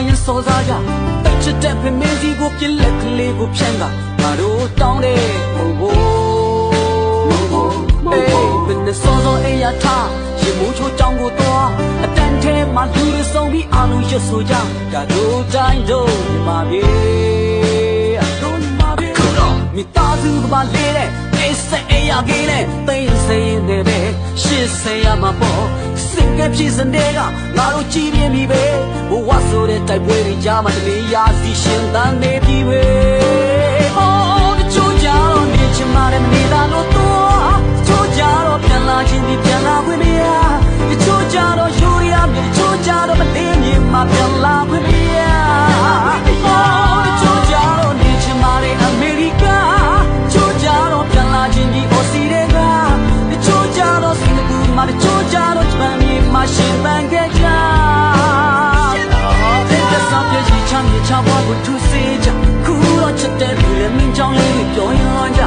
ရင်စောစားကြတက်ချစ်တဲ့ဖမင်းစီကိုပြလက်ကလေးကိုဖြန်းတာငါတို့တောင်းတယ်ဟုတ်ဖို့အေးဘယ်နဲ့စောစောအေးရထားရေမိုးချိုးကြောင်းကိုတော့အတန်ထဲမှာလူတွေဆုံးပြီးအလုံးရွတ်ဆိုကြဒါတို့တိုင်းတို့ညီမပြေတို့ညီမပြေမိသားစုကပါလေးတဲ့အေးစိတ်အေးရကြီးနဲ့သိစိတ်နေပဲရှစ်စိတ်ရမှာပေါ့စင်ကပြည့်စတဲ့ကငါတို့ကြည်ပြင်းပြီပဲဘဝဆိုတဲ့တိုက်ပွဲတွေကြားမှာတလေရာစီရှင်တန်းနေပြီပဲအော်တချို့ကြတော့နေချင်မှလည်းမနေတာလို့တော့တချို့ကြတော့ပြန်လာခြင်းဒီပြန်လာခွင့်မရတချို့ကြတော့ယူရီယာမြေတချို့ကြတော့မနေမြင်မှပြန်လာခွင့်မရအော်တချို့ကြတော့နေချင်မှလည်းအမေရိကတချို့ကြတော့ပြန်လာခြင်းဒီအော်စီတွေကတချို့ကြတော့စင်ကာပူမှာတချို့ကြတော့ဂျပန်မြေမှာရှင်ပန်းခဲ့ကြချာဘောကိုသူစေးကြခုတော့ချက်တဲ့လူလည်းမင်းကြောင့်လေးတွေပြောရင်လွန်ကြ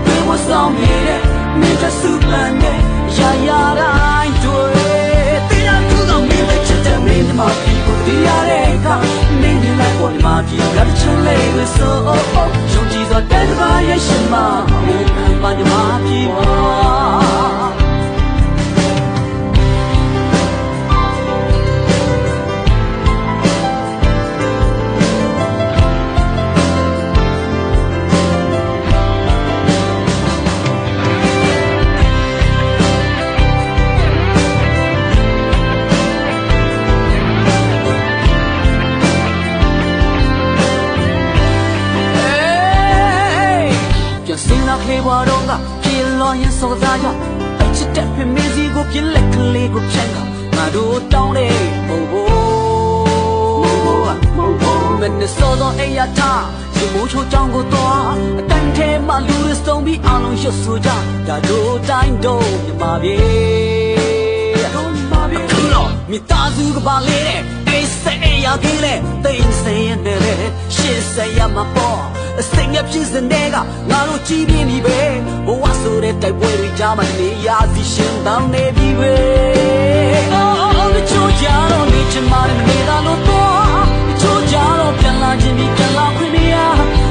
တွေဝဆောင်နေတဲ့မင်းတဲ့စုပန်နဲ့ရာရာတိုင်းတွေ့တရားသူတော့မင်းပဲချက်တဲ့မင်းဒီမှာပြီကိုတရားတဲ့ကမင်းဒီလိုက်ပေါ်ဒီမှာပြီကတချင်လေးဝဆိုရှုံးကြည့်သောတဲ့ဘာရဲ့ရှင်မမင်းပါဒီမှာပြီပါခေဝါတော့ကပြေလောရင်စောစားကြတက်ချစ်တဲ့ဖမင်းစီကိုပြလက်ကလေးကိုဖြန်းတာငါတို့တောင်းတယ်ဟုတ်ဖို့မင်းစောတော့အေးရထားဒီမိုးချိုးကြောင်းကိုတော့အတန်ထဲမှာလူတွေဆုံးပြီးအလုံးရွတ်ဆိုကြဒါတို့တိုင်းတို့မြမပြေမိသားစုကပါလေတဲ့အေးစိတ်အေးရကြီးတဲ့သိစိတ်နဲ့ရှစ်စိတ်ရမှာပေါ့စင်ရပြည့်စတဲ့ကငါတို့ကြည်ပြင်းပြီပဲဘဝဆိုတဲ့တိုက်ပွဲတွေကြားမှာနေရာစီရှင်တန်းနေပြီပဲအော်တချို့ကြတော့နေချင်မှလည်းမနေတာလို့တော့တချို့ကြတော့ပြန်လာခြင်းပြီးပြန်လာခွင့်မရ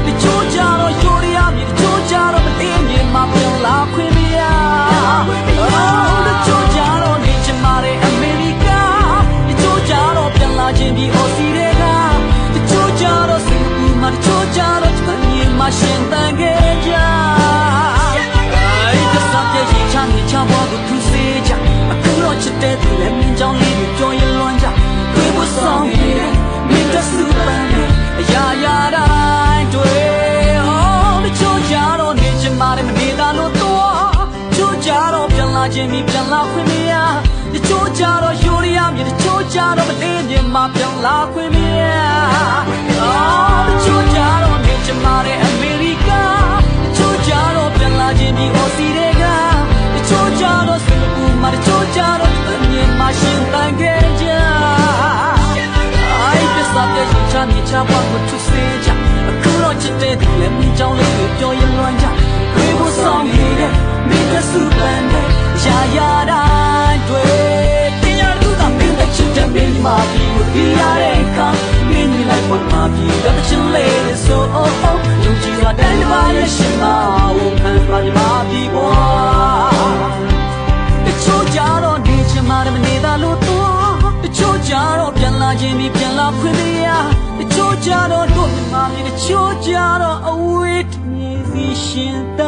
တချို့ကြတော့ယူရီယာမြေတချို့ကြတော့မသိမြင်မှပြန်လာခွင့်မရအော်တချို့ကြတော့နေချင်မှလည်းအမေရိကတချို့ကြတော့ပြန်လာခြင်းပြီးအော်စီတွေကတချို့ကြတော့စင်ကာပူမှာတချို့ကြတော့မရှင်တန်ခဲ့ကြအဲ့ဒါစတဲ့ရင်ချမ်းချဘောကိုသူစေးကြအခုတော့ချစ်တဲ့သူလည်းမင်းကြောင့်လေးကိုပြောရင်လွန်ကြတွေးဖို့ဆောင်ရည်မင်းတဲ့စုပန်းနဲ့အရာရာတိုင်းတွေ့အော်တချို့ကြတော့နေချင်မှလည်းမနေတာလို့တော့ချို့ကြတော့ပြန်လာခြင်းပြီးပြန်လာခွင့်မရတချို့ကြတော့ယူရီယာမြေတချို့ကြတော့မလေးမြင်မှပြန်လာခွင့်မရအော်တချို့ကြတော့နေချင်မှလည်းအမေရိကတချို့ကြတော့ပြန်လာခြင်းပြီးအော်စီတွေကတချို့ကြတော့စင်ကာပူမှာတချို့ကြတော့အမြင်မှရှင်တန်ခဲ့ကြအိုက်ပစ္စတဲ့ရင်ချမ်းချပါမသူစေးကြအခုတော့ချစ်တဲ့သူလည်းမင်းကြောင့်လေးကိုပြောရင်လွန်ကြတွေးဖို့ဆောင်ရည်တဲ့မင်းတဲ့စုပန်းနဲ့ရာရာတိုင်းတွေ့တရားသူကမင်းတဲ့ချစ်တဲ့မင်းမှာပြီကိုတရားတဲ့ကမင်းဒီလိုက်ပေါ်မှာပြီကတချင်လေးဆိုယုံကြည်ရတဲ့ဘာရဲ့ရှင်မဝန်ခံပါဒီမှာပြီကွာတချို့ကြတော့နေချင်မှမနေတာလို့တော့တချို့ကြတော့ပြန်လာခြင်းပြီးပြန်လာခွင့်မရတချို့ကြတော့တို့မြန်မာပြည်တချို့ကြတော့အဝေးတည်းစီရှင်တ